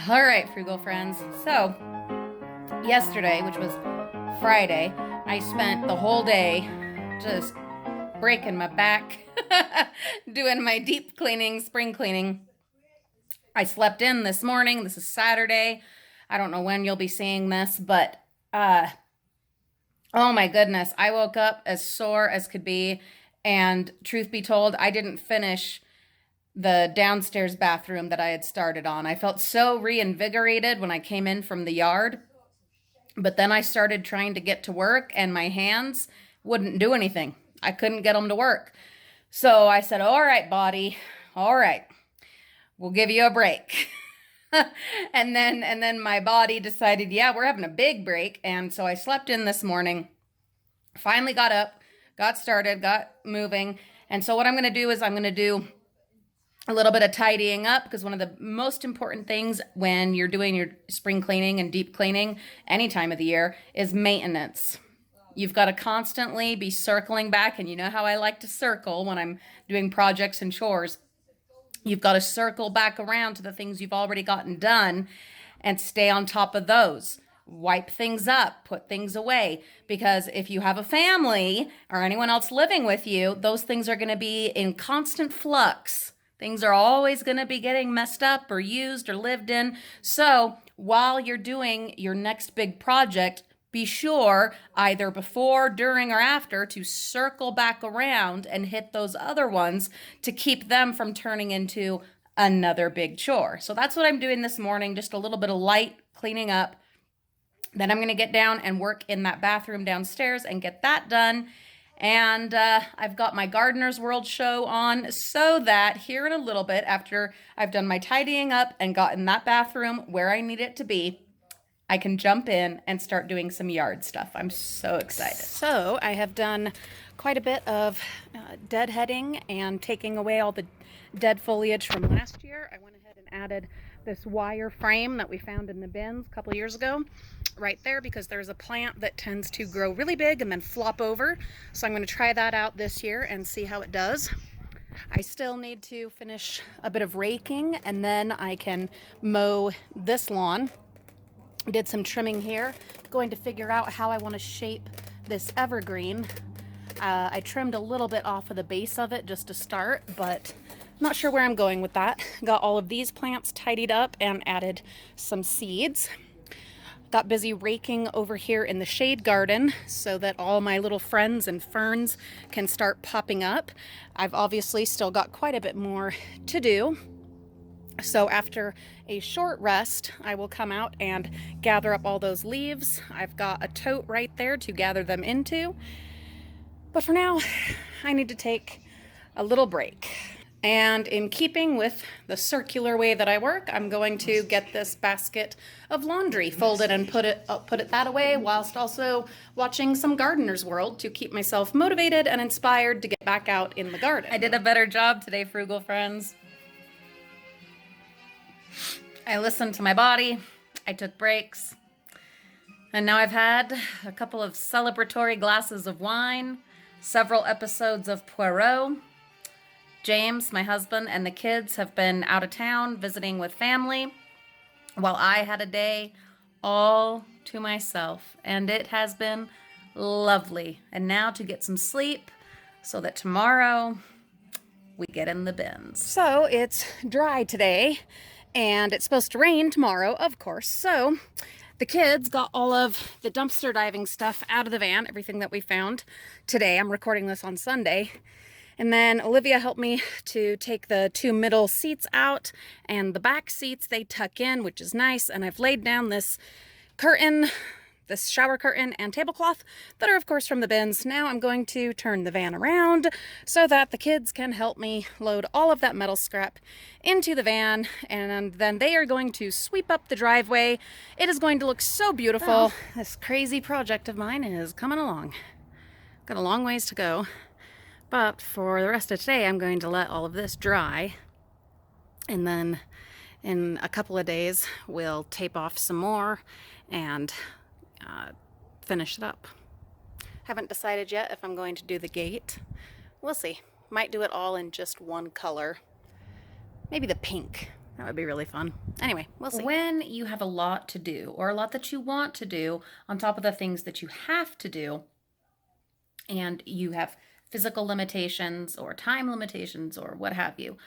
All right, frugal friends. So, yesterday, which was Friday, I spent the whole day just breaking my back doing my deep cleaning, spring cleaning. I slept in this morning. This is Saturday. I don't know when you'll be seeing this, but oh my goodness, I woke up as sore as could be. And truth be told, I didn't finish the downstairs bathroom that I had started on. I felt so reinvigorated when I came in from the yard, but then I started trying to get to work and my hands wouldn't do anything. I couldn't get them to work. So I said, "All right, body. All right. We'll give you a break." And then my body decided, "Yeah, we're having a big break." And so I slept in this morning. Finally got up, got started, got moving. And so what I'm going to do is I'm going to do a little bit of tidying up, because one of the most important things when you're doing your spring cleaning and deep cleaning any time of the year is maintenance. You've got to constantly be circling back, and you know how I like to circle when I'm doing projects and chores. You've got to circle back around to the things you've already gotten done and stay on top of those. Wipe things up, put things away, because if you have a family or anyone else living with you, those things are going to be in constant flux. Things are always going to be getting messed up or used or lived in. So while you're doing your next big project, be sure either before, during, or after to circle back around and hit those other ones to keep them from turning into another big chore. So that's what I'm doing this morning, just a little bit of light cleaning up. Then I'm going to get down and work in that bathroom downstairs and get that done. And I've got my Gardener's World show on, so that here in a little bit, after I've done my tidying up and gotten that bathroom where I need it to be, I can jump in and start doing some yard stuff. I'm so excited. So I have done quite a bit of deadheading and taking away all the dead foliage from last year. I went ahead and added this wire frame that we found in the bins a couple years ago right there, because there's a plant that tends to grow really big and then flop over. So I'm going to try that out this year and see how it does. I still need to finish a bit of raking, and then I can mow this lawn. Did some trimming here. Going to figure out how I want to shape this evergreen. I trimmed a little bit off of the base of it just to start, but not sure where I'm going with that. Got all of these plants tidied up and added some seeds. Got busy raking over here in the shade garden so that all my little friends and ferns can start popping up. I've obviously still got quite a bit more to do. So after a short rest, I will come out and gather up all those leaves. I've got a tote right there to gather them into. But for now, I need to take a little break. And in keeping with the circular way that I work, I'm going to get this basket of laundry folded and put it that away, whilst also watching some Gardener's World to keep myself motivated and inspired to get back out in the garden. I did a better job today, frugal friends. I listened to my body, I took breaks, and now I've had a couple of celebratory glasses of wine, several episodes of Poirot. James, my husband, and the kids have been out of town visiting with family, while I had a day all to myself, and it has been lovely. And now to get some sleep so that tomorrow we get in the bins. So it's dry today, and it's supposed to rain tomorrow, of course. So the kids got all of the dumpster diving stuff out of the van, everything that we found today. I'm recording this on Sunday. And then Olivia helped me to take the two middle seats out, and the back seats they tuck in, which is nice. And I've laid down this curtain, this shower curtain and tablecloth that are of course from the bins. Now I'm going to turn the van around so that the kids can help me load all of that metal scrap into the van, and then they are going to sweep up the driveway. It is going to look so beautiful. Well, this crazy project of mine is coming along. Got a long ways to go. But for the rest of today, I'm going to let all of this dry. And then in a couple of days, we'll tape off some more and finish it up. Haven't decided yet if I'm going to do the gate. We'll see. Might do it all in just one color. Maybe the pink. That would be really fun. Anyway, we'll see. When you have a lot to do, or a lot that you want to do on top of the things that you have to do, and you have physical limitations or time limitations or what have you,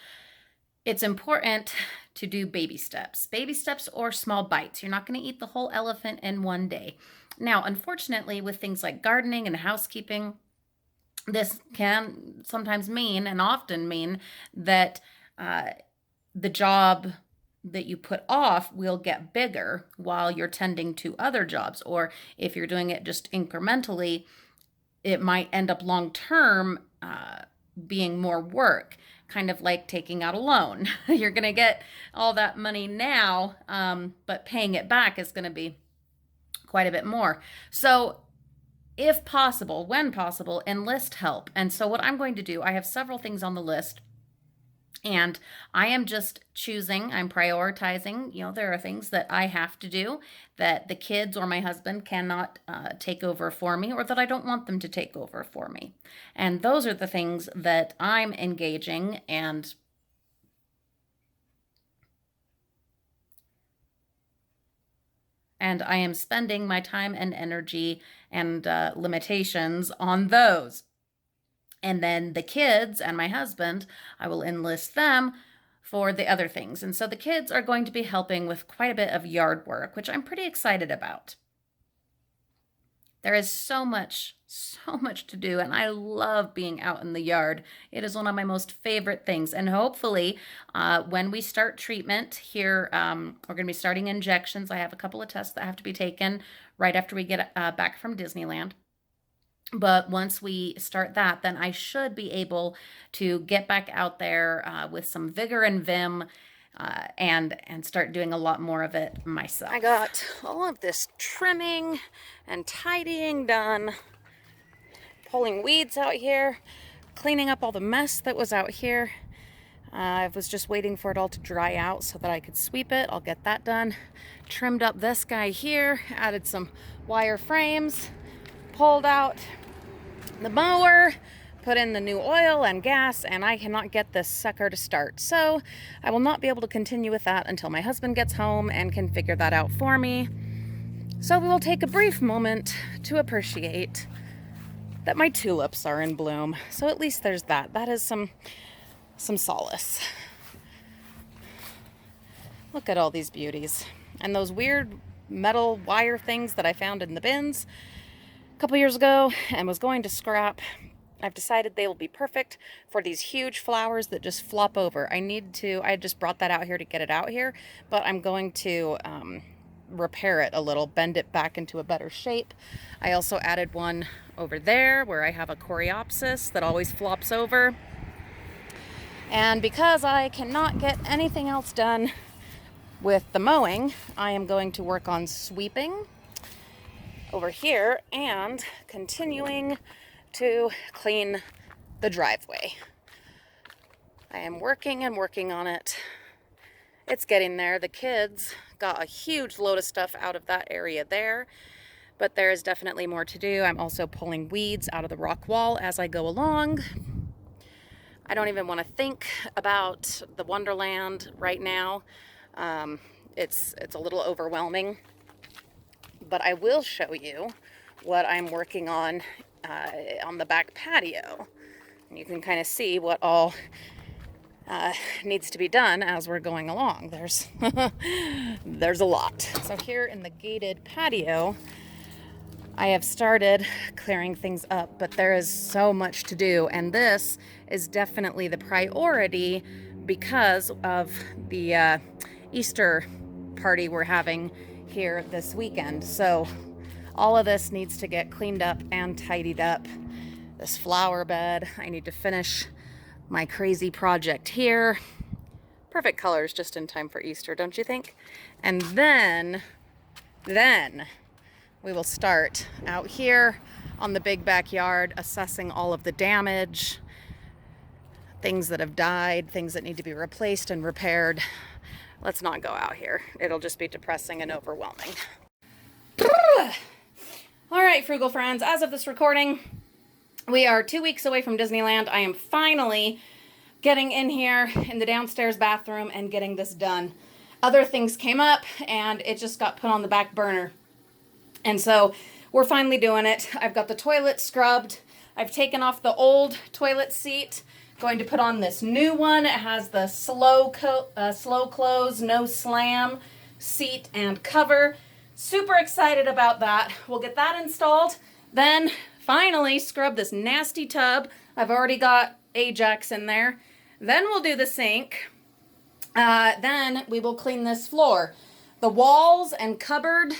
it's important to do baby steps or small bites. You're not going to eat the whole elephant in one day. Now, unfortunately, with things like gardening and housekeeping, this can sometimes mean, and often mean, that the job that you put off will get bigger while you're tending to other jobs. Or if you're doing it just incrementally, it might end up long term being more work, kind of like taking out a loan. You're going to get all that money now, but paying it back is going to be quite a bit more. So if possible, when possible, enlist help. And so what I'm going to do, I have several things on the list, and I am just choosing, I'm prioritizing. There are things that I have to do that the kids or my husband cannot take over for me, or that I don't want them to take over for me. And those are the things that I'm engaging and I am spending my time and energy and limitations on those. And then the kids and my husband, I will enlist them for the other things. And so the kids are going to be helping with quite a bit of yard work, which I'm pretty excited about. There is so much to do, and I love being out in the yard. It is one of my most favorite things. And hopefully, when we start treatment here, we're going to be starting injections. I have a couple of tests that have to be taken right after we get back from Disneyland. But once we start that, then I should be able to get back out there with some vigor and vim and start doing a lot more of it myself. I got all of this trimming and tidying done, pulling weeds out here, cleaning up all the mess that was out here. I was just waiting for it all to dry out so that I could sweep it. I'll get that done. Trimmed up this guy here, added some wire frames, pulled out the mower, put in the new oil and gas, and I cannot get this sucker to start. So I will not be able to continue with that until my husband gets home and can figure that out for me. So we will take a brief moment to appreciate that my tulips are in bloom. So at least there's that. That is some solace. Look at all these beauties. And those weird metal wire things that I found in the bins a couple years ago and was going to scrap. I've decided they will be perfect for these huge flowers that just flop over. I just brought that out here to get it out here, but I'm going to repair it a little, bend it back into a better shape. I also added one over there where I have a coreopsis that always flops over. And because I cannot get anything else done with the mowing, I am going to work on sweeping over here and continuing to clean the driveway. I am working and working on it. It's getting there. The kids got a huge load of stuff out of that area there, but there is definitely more to do. I'm also pulling weeds out of the rock wall as I go along. I don't even want to think about the Wonderland right now. It's a little overwhelming, but I will show you what I'm working on the back patio. And you can kind of see what all needs to be done as we're going along. There's a lot. So here in the gated patio, I have started clearing things up, but there is so much to do, and this is definitely the priority because of the Easter party we're having here this weekend. So all of this needs to get cleaned up and tidied up. This flower bed, I need to finish my crazy project here. Perfect colors just in time for Easter, don't you think? And then we will start out here on the big backyard, assessing all of the damage, things that have died, things that need to be replaced and repaired. Let's not go out here. It'll just be depressing and overwhelming. All right, Frugal friends, as of this recording, we are 2 weeks away from Disneyland. I am finally getting in here in the downstairs bathroom and getting this done. Other things came up and it just got put on the back burner. And so we're finally doing it. I've got the toilet scrubbed. I've taken off the old toilet seat. Going to put on this new one. It has the slow close, no slam seat and cover. Super excited about that. We'll get that installed. Then finally scrub this nasty tub. I've already got Ajax in there. Then we'll do the sink. Then we will clean this floor. The walls and cupboard,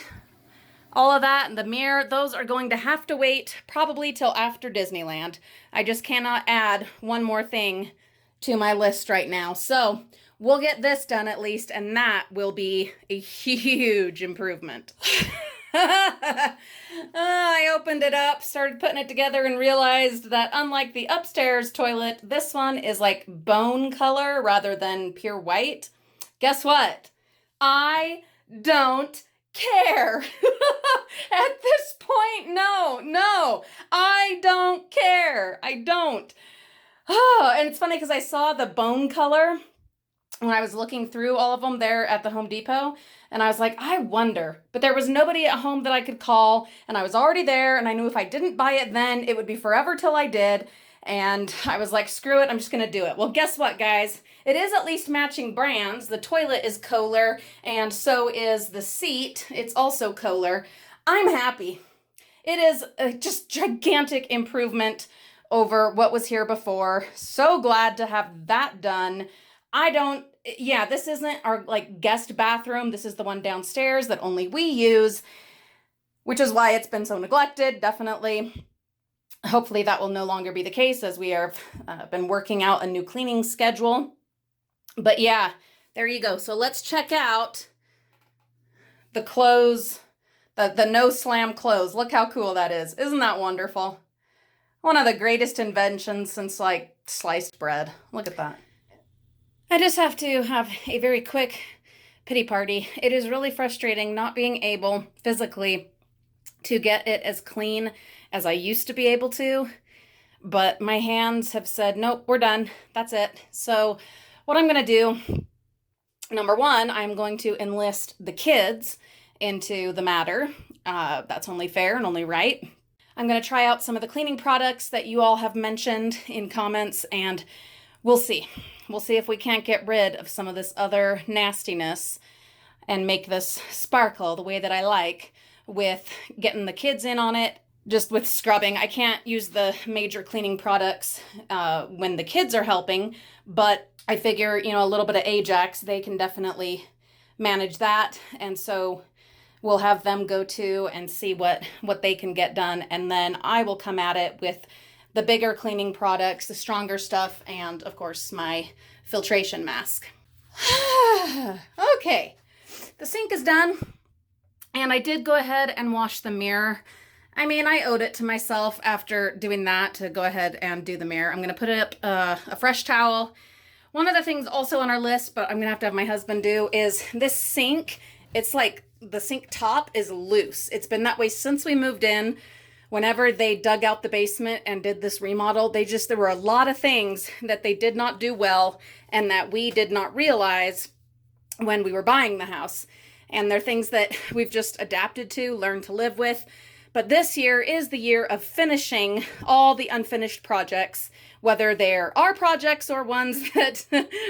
all of that, and the mirror, those are going to have to wait probably till after Disneyland. I just cannot add one more thing to my list right now. So we'll get this done at least, and that will be a huge improvement. I opened it up, started putting it together, and realized that unlike the upstairs toilet, this one is like bone color rather than pure white. Guess what? I don't care. At this point, no, I don't care. I don't. Oh, and it's funny because I saw the bone color when I was looking through all of them there at the Home Depot, and I was like, I wonder. But there was nobody at home that I could call, and I was already there, and I knew if I didn't buy it then, it would be forever till I did. And I was like, screw it, I'm just gonna do it. Well, guess what, guys? It is at least matching brands. The toilet is Kohler, and so is the seat. It's also Kohler. I'm happy. It is a just gigantic improvement over what was here before. So glad to have that done. This isn't our like guest bathroom. This is the one downstairs that only we use, which is why it's been so neglected, definitely. Hopefully that will no longer be the case as we have been working out a new cleaning schedule. But yeah, there you go. So let's check out the clothes, the no slam clothes. Look how cool that is. Isn't that wonderful? One of the greatest inventions since like sliced bread. Look at that. I just have to have a very quick pity party. It is really frustrating not being able physically to get it as clean as I used to be able to, but my hands have said, nope, we're done. That's it. So what I'm going to do, number one, I'm going to enlist the kids into the matter. That's only fair and only right. I'm going to try out some of the cleaning products that you all have mentioned in comments, and we'll see. We'll see if we can't get rid of some of this other nastiness and make this sparkle the way that I like with getting the kids in on it, just with scrubbing. I can't use the major cleaning products when the kids are helping, but I figure, a little bit of Ajax, they can definitely manage that. And so we'll have them go to and see what they can get done. And then I will come at it with the bigger cleaning products, the stronger stuff, and of course my filtration mask. Okay, the sink is done, and I did go ahead and wash the mirror. I mean, I owed it to myself after doing that to go ahead and do the mirror. I'm gonna put up a fresh towel. One of the things also on our list, but I'm gonna have to have my husband do, is this sink. It's like the sink top is loose. It's been that way since we moved in. Whenever they dug out the basement and did this remodel, there were a lot of things that they did not do well and that we did not realize when we were buying the house. And they're things that we've just adapted to, learned to live with. But this year is the year of finishing all the unfinished projects, whether they're our projects or ones that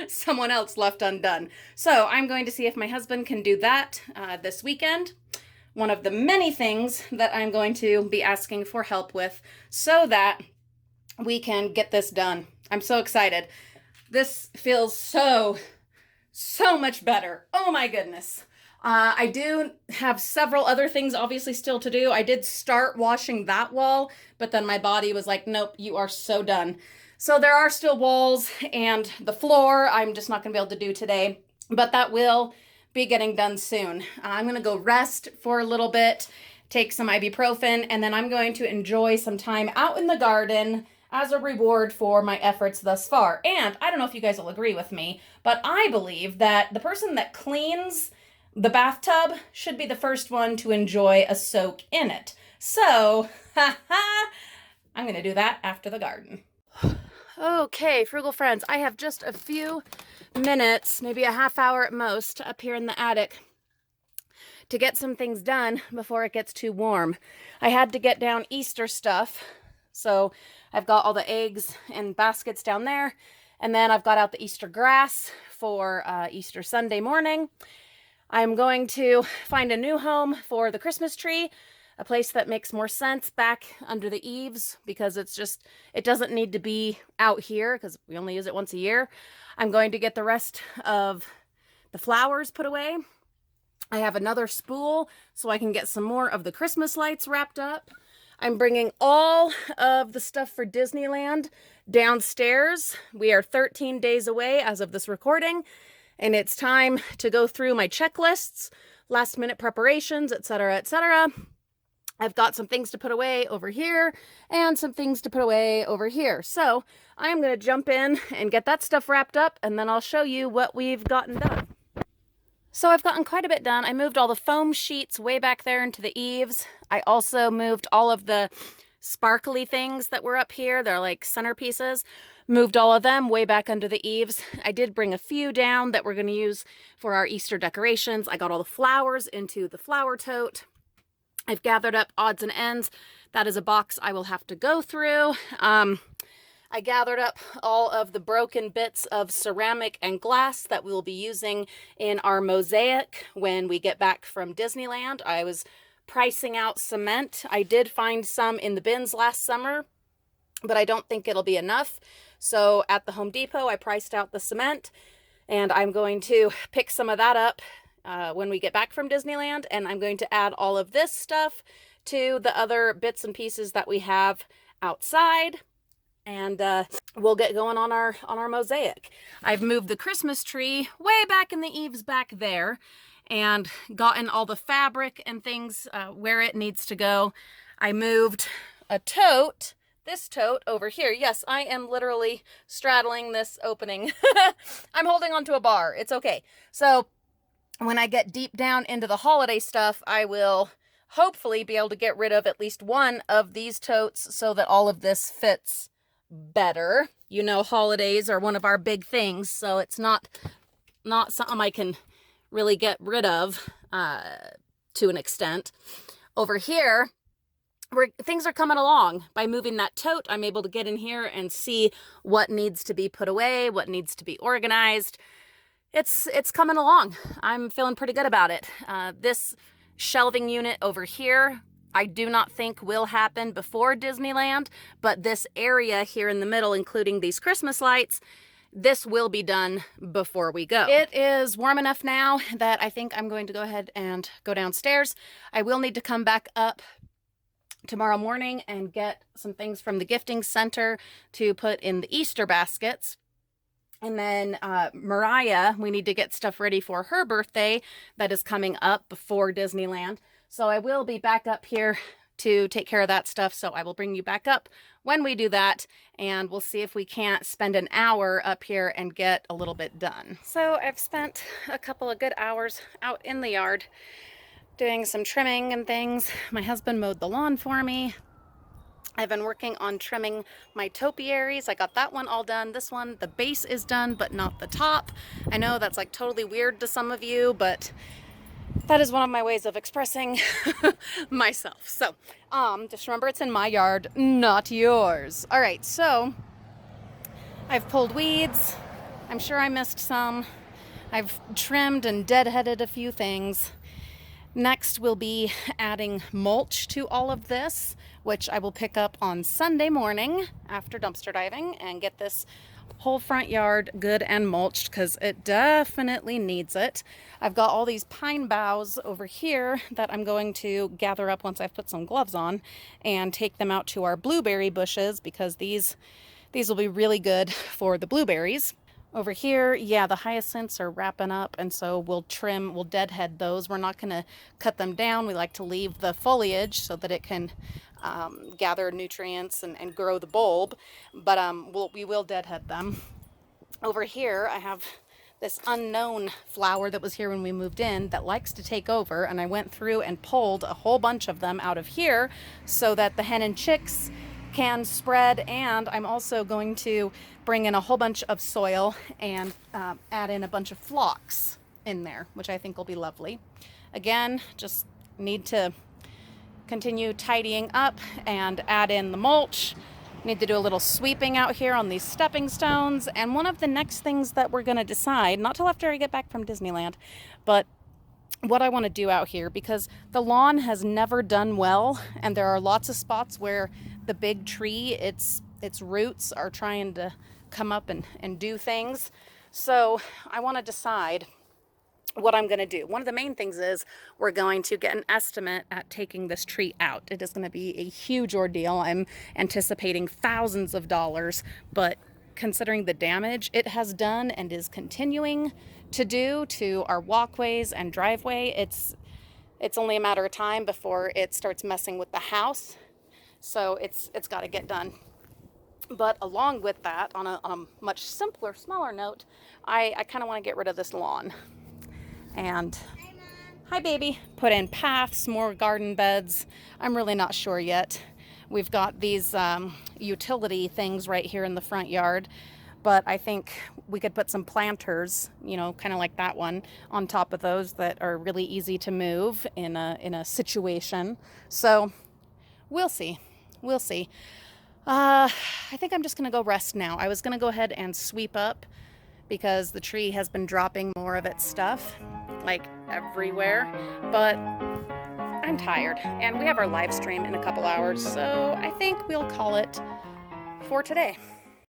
someone else left undone. So I'm going to see if my husband can do that this weekend. One of the many things that I'm going to be asking for help with so that we can get this done. I'm so excited. This feels so much better. Oh my goodness. I do have several other things obviously still to do. I did start washing that wall, but then my body was like, nope, you are so done. So there are still walls, and the floor I'm just not gonna be able to do today, but that will be getting done soon. I'm gonna go rest for a little bit, take some ibuprofen, and then I'm going to enjoy some time out in the garden as a reward for my efforts thus far. And I don't know if you guys will agree with me, but I believe that the person that cleans the bathtub should be the first one to enjoy a soak in it. So, I'm gonna do that after the garden. Okay, frugal friends, I have just a few minutes, maybe a half hour at most, up here in the attic to get some things done before it gets too warm. I had to get down Easter stuff, so I've got all the eggs and baskets down there, and then I've got out the Easter grass for Easter Sunday morning. I'm going to find a new home for the Christmas tree, a place that makes more sense back under the eaves, because it doesn't need to be out here because we only use it once a year. I'm going to get the rest of the flowers put away. I have another spool so I can get some more of the Christmas lights wrapped up. I'm bringing all of the stuff for Disneyland downstairs. We are 13 days away as of this recording, and it's time to go through my checklists, last minute preparations, etc., etc. I've got some things to put away over here and some things to put away over here. So I'm going to jump in and get that stuff wrapped up, and then I'll show you what we've gotten done. So I've gotten quite a bit done. I moved all the foam sheets way back there into the eaves. I also moved all of the sparkly things that were up here. They're like centerpieces. Moved all of them way back under the eaves. I did bring a few down that we're going to use for our Easter decorations. I got all the flowers into the flower tote. I've gathered up odds and ends. That is a box I will have to go through. I gathered up all of the broken bits of ceramic and glass that we'll be using in our mosaic when we get back from Disneyland. I was pricing out cement. I did find some in the bins last summer, but I don't think it'll be enough. So at the Home Depot, I priced out the cement, and I'm going to pick some of that up when we get back from Disneyland, and I'm going to add all of this stuff to the other bits and pieces that we have outside, and we'll get going on our mosaic. I've moved the Christmas tree way back in the eaves back there and gotten all the fabric and things where it needs to go. I moved a tote, this tote over here. Yes, I am literally straddling this opening. I'm holding onto a bar. It's okay. So when I get deep down into the holiday stuff, I will hopefully be able to get rid of at least one of these totes so that all of this fits better. You know, holidays are one of our big things, so it's not something I can really get rid of to an extent. Over here, things are coming along. By moving that tote, I'm able to get in here and see what needs to be put away, what needs to be organized. It's coming along. I'm feeling pretty good about it. This shelving unit over here, I do not think will happen before Disneyland, but this area here in the middle, including these Christmas lights, this will be done before we go. It is warm enough now that I think I'm going to go ahead and go downstairs. I will need to come back up tomorrow morning and get some things from the gifting center to put in the Easter baskets. And then Mariah, we need to get stuff ready for her birthday that is coming up before Disneyland. So I will be back up here to take care of that stuff. So I will bring you back up when we do that, and we'll see if we can't spend an hour up here and get a little bit done. So I've spent a couple of good hours out in the yard doing some trimming and things. My husband mowed the lawn for me. I've been working on trimming my topiaries. I got that one all done. This one, the base is done, but not the top. I know that's like totally weird to some of you, but that is one of my ways of expressing myself. So, just remember it's in my yard, not yours. All right, so I've pulled weeds. I'm sure I missed some. I've trimmed and deadheaded a few things. Next, we'll be adding mulch to all of this, which I will pick up on Sunday morning after dumpster diving and get this whole front yard good and mulched because it definitely needs it. I've got all these pine boughs over here that I'm going to gather up once I've put some gloves on and take them out to our blueberry bushes because these will be really good for the blueberries. Over here, yeah, the hyacinths are wrapping up, and so we'll deadhead those. We're not going to cut them down. We like to leave the foliage so that it can gather nutrients and grow the bulb, but we will deadhead them. Over here, I have this unknown flower that was here when we moved in that likes to take over, and I went through and pulled a whole bunch of them out of here so that the hen and chicks can spread, and I'm also going to bring in a whole bunch of soil and add in a bunch of phlox in there, which I think will be lovely. Again, just need to continue tidying up and add in the mulch. Need to do a little sweeping out here on these stepping stones. And one of the next things that we're going to decide, not till after I get back from Disneyland, but what I want to do out here, because the lawn has never done well, and there are lots of spots where the big tree, its roots are trying to come up and do things. So I want to decide what I'm going to do. One of the main things is we're going to get an estimate at taking this tree out. It is going to be a huge ordeal. I'm anticipating thousands of dollars, but considering the damage it has done and is continuing to do to our walkways and driveway, it's only a matter of time before it starts messing with the house. So it's got to get done. But along with that, on a much simpler, smaller note, I kind of want to get rid of this lawn. And hi baby, put in paths, more garden beds. I'm really not sure yet. We've got these utility things right here in the front yard, but I think we could put some planters, you know, kind of like that one, on top of those that are really easy to move in a situation. So we'll see. I think I'm just gonna go rest now. I was gonna go ahead and sweep up because the tree has been dropping more of its stuff like everywhere, but I'm tired and we have our live stream in a couple hours, so I think we'll call it for today.